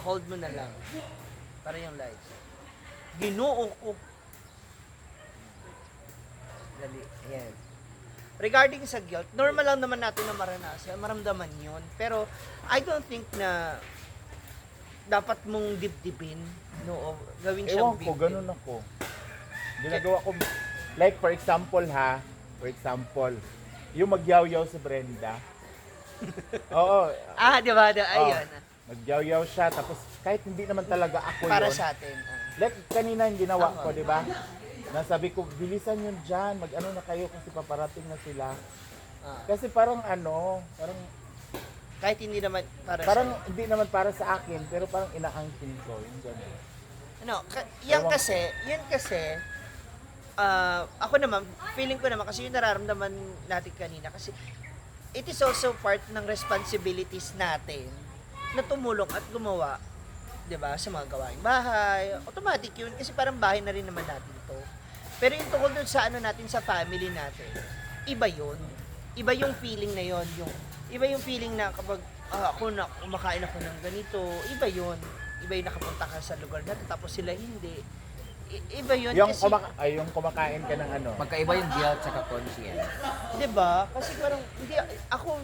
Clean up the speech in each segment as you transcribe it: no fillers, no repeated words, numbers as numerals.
hold mo na lang. Para yung lights. Ginoo ko. Dali, ayan. Regarding sa guilt, normal lang naman natin na maranasan, maramdaman yun. Pero, I don't think na dapat mong dibdibin, no, o gawin siyang Ewan big ko, deal. ganun ako. Ginagawa ko, like for example yung magyaw-yaw si Brenda. Oo. Ah, di ba? Ayun. Magyaw-yaw siya, tapos kahit hindi naman talaga ako Para yun. sa atin. Like kanina yung ginawa Tama. ko, di ba? Nasabi ko, bilisan yun dyan, mag-ano na kayo kasi paparating na sila. Ah. Kasi parang Kahit hindi naman para parang sa hindi naman para sa akin, pero parang inaangkin ko, yung gano'n. yan Ewan ko. kasi, ako naman, feeling ko naman, kasi yung nararamdaman natin kanina, kasi it is also part ng responsibilities natin na tumulong at gumawa, 'di ba, sa mga gawaing bahay. Automatic yun kasi parang bahay na rin naman natin 'to. Pero yung tungkol dun sa natin, sa family natin, iba yun. Iba yung feeling na yun, iba yung feeling na kapag ako na kumakain ako ng ganito, iba yun. Iba yung nakapunta ka sa lugar natin tapos sila hindi. Iba yun Yung, kasi, yung kumakain ka ng ano. Magkaiba yung guilt sa conscience. 'di ba? Kasi parang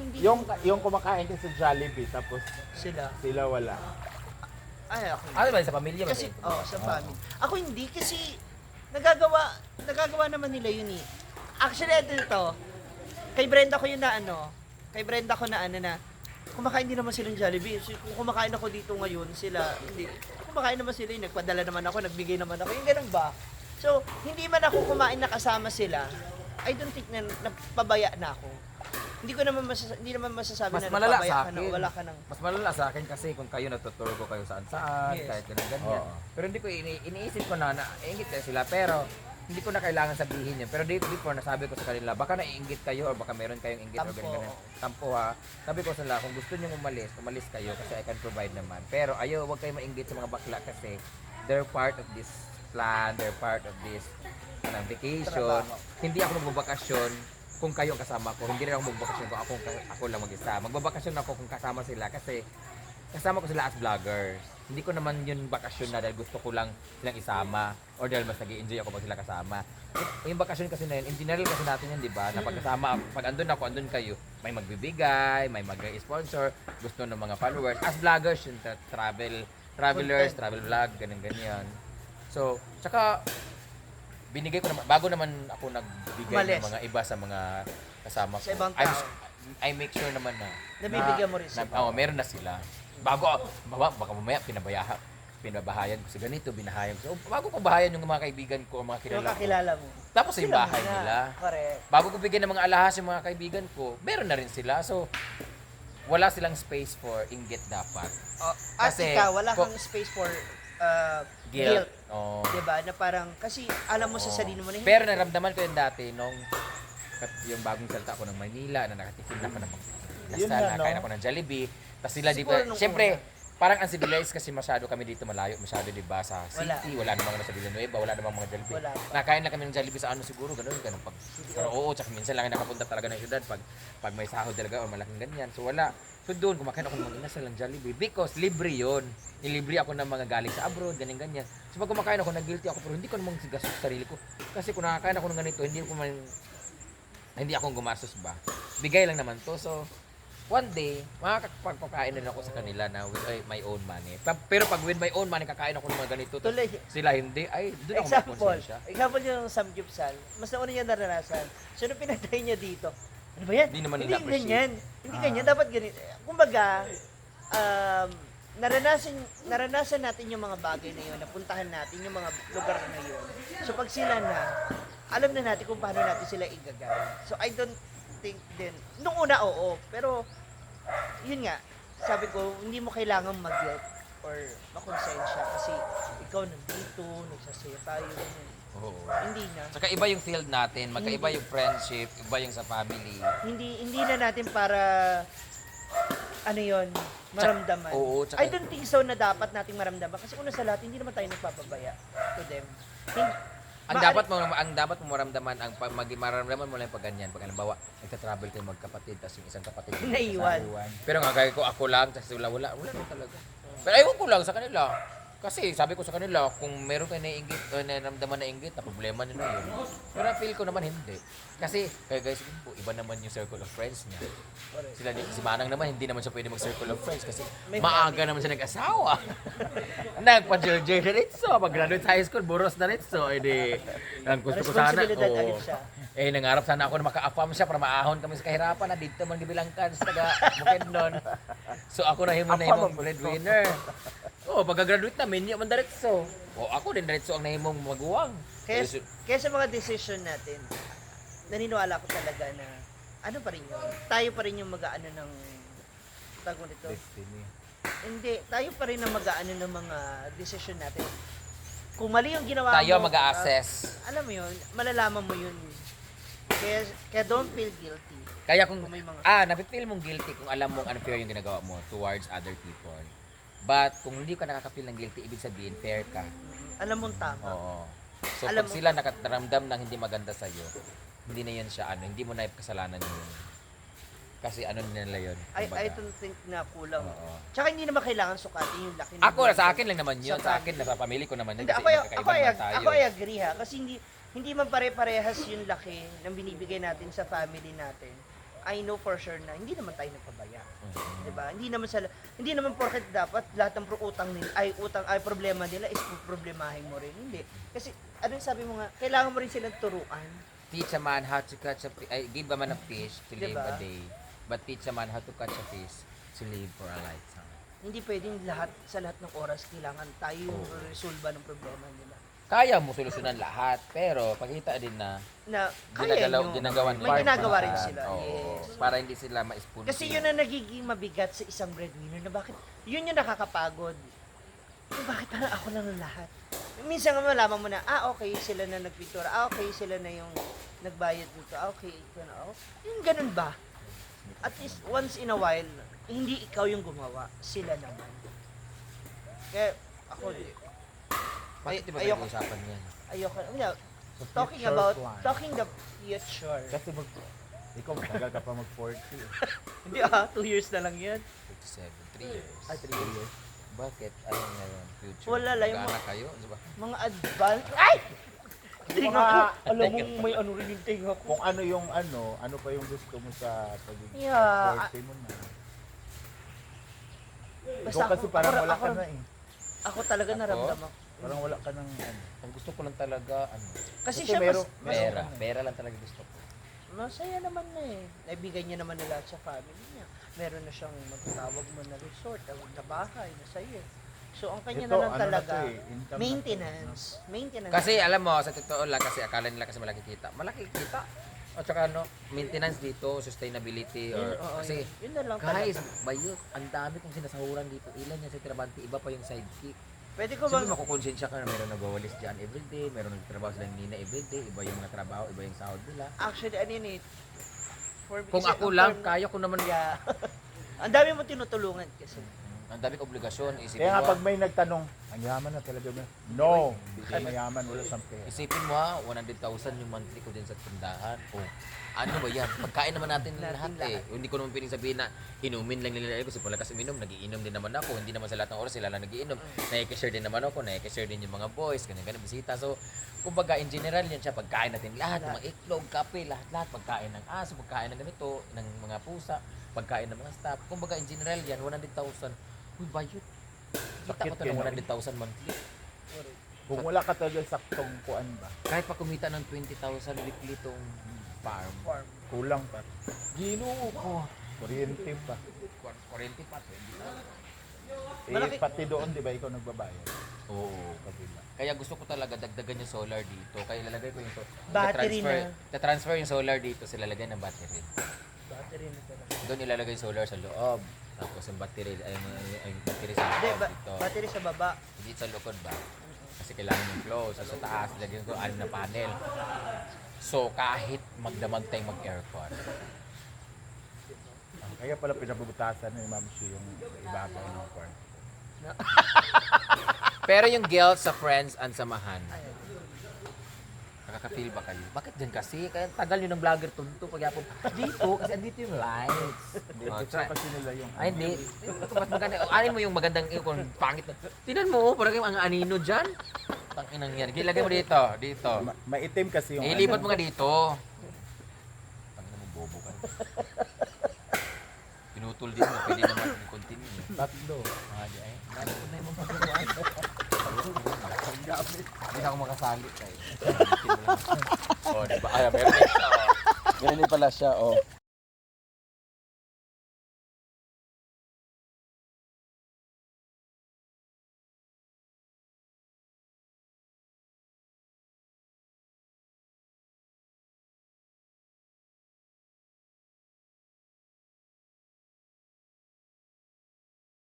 hindi Yung kumakain ka sa Jollibee, tapos sila. sila wala. Ay, ako. Ano ba sa pamilya? Kasi, ba? sa family. Ako hindi kasi nagagawa naman nila yun eh. Actually, ito, kay Brenda ko yun na kumakain din naman silang Jollibee. So, kung kumakain ako dito ngayon, sila, hindi. Kumakain naman sila, yung nagpadala naman ako, nagbigay naman ako, yung ganun ba? So, hindi man ako kumain na kasama sila, I don't think na napabaya na ako. Hindi naman masasabi Mas na malala napabaya sa ka na, akin. wala ka ng... Mas malala sa akin kasi kung kayo natuturo ko kayo saan-saan, Yes. kahit ganyan. Oo. Pero hindi ko iniisip ko na iingit kayo sila, pero hindi ko na kailangan sabihin yun. Pero before, nasabi ko sa kanila, baka naiingit kayo or baka meron kayong inggit or Tampo. ganyan. Tampo ha. Sabi ko sa nila, kung gusto nyo umalis kayo kasi I can provide naman. Pero huwag kayo mainggit sa mga bakla kasi they're part of this plan, they're part of this vacation. Trabaho. Hindi ako magbabakasyon kung kayo ang kasama ko. Hindi rin ako magbabakasyon kung ako lang mag-isa. Magbabakasyon ako kung kasama sila kasi kasama ko sila as vloggers. Hindi ko naman yun bakasyon na dahil gusto ko lang silang isama or dahil mas nag-i-enjoy ako pag sila kasama. Yung bakasyon kasi na yun, in general kasi natin yun, di ba? Na pagkasama, pag andun ako, andun kayo, may magbibigay, may mag-sponsor, gusto ng mga followers. As vloggers, yun, travelers, travel vlog, ganyan. So, tsaka, binigay ko naman, bago naman ako nagbigay Umalis. ng mga iba sa mga kasama ko. Sa ibang tao. I make sure naman na Nabibigyan mo rin sila. meron na sila. Baka mamaya pinabahayan ko sa ganito, binahayan ko. Bago ko bahayan yung mga kaibigan ko, mga Yung kilala ko. kakilala mo. Tapos yung Sila bahay muna. nila. Correct. Bago ko bigyan ng mga alahas yung mga kaibigan ko, meron na rin sila. So, wala silang space for inggit dapat. At Kasi, ikaw, wala kang space for guilt. Oh. Diba? Na parang, kasi alam mo sa sarili mo na Pero naramdaman ko yun dati nung yung bagong salta ako ng Manila na nakatikim na ako ng Yun lasal, na, no? nakain ako ng Jollibee. Tapos sila, di Siguro ba, nung siyempre, parang uncivilized kasi masyado kami dito malayo, masyado, di ba, sa Wala. city, wala namang sa Villanueva, wala namang mga Jollibee. Wala. Nakain lang kami ng Jollibee sa ano siguro, ganun. Pero oo, tsaka minsan lang nakapunta talaga ng syudad pag may sahod talaga o malaking ganyan. So wala. So doon, kumakain ako ng mga inasal ng Jollibee because libre yon. Nilibre ako ng mga galing sa abroad, ganyan. So pag kumakain ako, nag-guilty ako, pero hindi ko namang sigastos sa sarili ko. Kasi kung nakakain ako ng ganito, hindi ako gumastos ba. Bigay lang naman to. So, one day, makakapagpakain din ako sa kanila na with my own money. Pero pag with my own money, kakain ako ng mga ganito. tapos Tuloy. Sila hindi. Ay, doon ako makakonsensya. Example yung samgyupsal. Mas nauna niya naranasan. So, nung pinatay niya dito, ano ba yan? Hindi naman nila appreciate. ganyan. Hindi ganyan. Dapat ganito. Kumbaga, naranasan natin yung mga bagay na yun, napuntahan natin yung mga lugar na yun. So, pag sila na, alam na natin kung paano natin sila igagawin. So, I don't think din, nung una, oo. Pero, yun nga, sabi ko, hindi mo kailangan mag-guilt or makonsensya kasi ikaw nandito, nagsasaya tayo, ganyan. Oo. Hindi na. Tsaka iba yung field natin, magkaiba yung friendship, iba yung sa family. Hindi na natin para ano yon maramdaman. Oo, tsaka- I don't think so na dapat nating maramdaman kasi una sa lahat hindi naman tayo nagpapabaya to them. Ang dapat mo maramdaman maramdaman mo lang pag ganyan. Pag halimbawa, nagta-travel kayo magkapatid tapos yung isang kapatid Naiwan. Pero nga gaya ko ako lang tapos wala na talaga. Pero ayun ko lang sa kanila. Kasi sabi ko sa kanila, kung meron kayo naiinggit o naramdaman na inggit, na problema nyo na yun. Pero feel ko naman hindi. Kasi, kaya guys, iba naman yung circle of friends niya. Si Manang naman, hindi naman siya pwede mag-circle of friends kasi maaga naman siya nag-asawa. Nagpa-jerjer na ritso. Pag-graduate high school, buros na ritso. Eh di, ang gusto ko sana. Responsibilidad agad siya. Nangarap sana ako na maka-affam siya para maahon kami sa kahirapan na dito man gibilangkan sa taga Bukidnon. So ako na himong breadwinner. Pagka-graduate na, minyo man diretso. Ako din diretso ang nahimong maguwang. Kaya sa mga decision natin, naniniwala ko talaga na ano pa rin yun? Tayo pa rin yung mag-aano ng tawag mo dito? Destiny. Hindi, tayo pa rin ang mag-aano ng mga decision natin. Kung mali yung ginawa Tayo mo, mag-a-assess. alam mo yun, malalaman mo yun. Kaya don't feel guilty. Kaya kung Kung may mga- napipil mong guilty kung alam mong unfair yung ginagawa mo towards other people. But kung hindi ka nakaka-feel ng guilty, ibig sabihin fair ka. Alam mong tama. Oo. So Alam pag mo- sila nakaramdam ng hindi maganda sa iyo, hindi na yun siya hindi mo na kasalanan yun. Kasi nila yun. I kumbaga. don't think na kulang. Oo. Tsaka hindi naman kailangan sukatin yung laki. ng Ako buwan sa ko. akin lang naman yun. Sa akin, nasa pamilya ko naman yun. Hindi, Kasi ako magkakaiba naman tayo. I agree ha. Kasi hindi man pare-parehas yung laki ng binibigay natin sa family natin. I know for sure na hindi naman tayo nagpabaya. Mhm. 'Di ba? Hindi naman porket dapat lahat ng utang nila ay problema nila is problemahin mo rin. Hindi. Kasi ano yung sabi mo nga, kailangan mo rin silang turuan. Teach a man how to catch a fish. Give a man a fish to live Diba? a day. But teach a man how to catch a fish to live for a lifetime. Hindi pwedeng sa lahat ng oras kailangan tayo yung resolve ng problema nila. Kaya mo solusyonan lahat, pero pakita din na Na kaya nyo. ginagawan May ginagawa rin paraan. sila. Oo. Yes. Para hindi sila ma-spoon. Kasi yun ang nagiging mabigat sa isang breadwinner na bakit, yun yung nakakapagod. Bakit parang ako lang ng lahat? Minsan nga malaman mo na, okay, sila na nagpintura, okay, sila na yung nagbayad dito, okay, ito na, yung ganun ba? At least once in a while, hindi ikaw yung gumawa, sila naman. Kaya ako, Bakit di ba ayoko, usapan niyan? ayoko, So, talking future about, plan. talking the future. Kasi ikaw matagal ka pa mag-40. Hindi 2 years na lang yan. 57, 3 years. Ay, 3 years. Bakit? Ano na yun? Future? Wala lang yung Mag-anak kayo? Diba? Mga advance, ay! Tinga ko, alam mo Tinga. may ano rin yung tinga ko. Kung ano yung ano pa yung gusto mo sa pagiging Yeah. 40 mo na. Basta Ikaw kasi parang wala ka ako, na eh. ako talaga Ako? naramdaman ko. Parang wala ka ng Ang gusto ko lang talaga, Kasi Kasi siya pera lang talaga gusto ko. masaya naman na eh. Naibigay niya naman na lahat sa family niya. Meron na siyang magtawag mo na resort, na bahay, na sa'yo. So, ang kanya Ito, na lang ano na talaga, to eh, income na to. maintenance. Maintenance. Kasi alam mo, sa totoo lang, kasi akala nila kasi malaki kita. Malaki kita. At saka maintenance dito, sustainability, or Oo, kasi, yun na lang guys, talaga. bayot, ang dami kong sinasahuran dito. Ilan yan sa Tirabante, iba pa yung sidekick. Pwede ko Siyempre bang, makukonsensya ka na meron nagwawalis dyan everyday, meron nagtrabaho sila ng Nina everyday, iba yung mga trabaho, iba yung sahod nila. actually, ano yun eh, Kung ako lang, kaya ko naman. Yeah. Ang dami mo tinutulungan kasi. Ang dami kong obligasyon, isipin Kaya nga mo. pag may nagtanong, ang yaman na talaga ba? No, hindi ka mayaman, wala siyang pera. Isipin mo 100,000 yung monthly ko din sa tindahan. Ano ba yan? Pagkain naman natin lahat eh. Hindi ko naman piling sabihin na inumin lang nila kasi pala kasi uminom, nagiinom din naman ako. Hindi naman sa lahat ng oras sila lang nagiinom. Nakikishare din naman ako, nakikishare din yung mga boys, ganyan bisita. So, kumbaga in general yan siya, pagkain natin lahat, mga itlog, kape, lahat-lahat, pagkain ng aso, pagkain ng ganito, ng mga pusa, pagkain ng mga staff. Kumbaga in general yan, 100,000. Uy, bayot. Kita Sakit ko talaga kayo, 100,000 monthly. Kung wala ka talaga saktong kuan ba, Kahit pa kumita ng 20,000 weekly tong farm. kulang pa. Ginoo ko. Kuryente pa. 40 pa, 20,000. Malaki- Pati doon, di ba, ikaw nagbabayad? Oo. Kabila. Kaya gusto ko talaga dagdagan yung solar dito. Kaya ilalagay ko yung Battery na. transfer yung solar dito, sila lagay ng battery. Battery na talaga. Doon ilalagay yung solar sa loob. Tapos yung battery, yung battery sa Hindi, loob dito. battery sa baba. Hindi sa likod ba? Kasi kailangan yung flow. So, sa taas, lagyan ko 6 na panel. So, kahit magdamag tayong mag-aircon. Kaya pala pinabubutasan ni Ma'am Shi yung ibabaw ng corn. Pero yung guilt sa friends and samahan. Nakaka-feel ba kayo? Bakit dyan kasi? Kaya tagal yun ng vlogger tunto pagyapon. Dito, kasi andito yung lights. Gusto kasi nila yung Ay, hindi. Mas maganda. Alin mo yung magandang kung pangit na. Tinan mo, parang yung ang anino dyan. Tanginang yan. Ilagay mo dito. Dito. maitim kasi yung Ilipat mo nga dito. Tangina mo, bobo ka. Pinutol din mo. Pwede naman yung continue. tatlo. Ay, lalo ko na yung mga pagkakuan. Hindi na ako makasali kayo. Oh, diba? Ay, meron din siya. Ganyan pala siya, oh.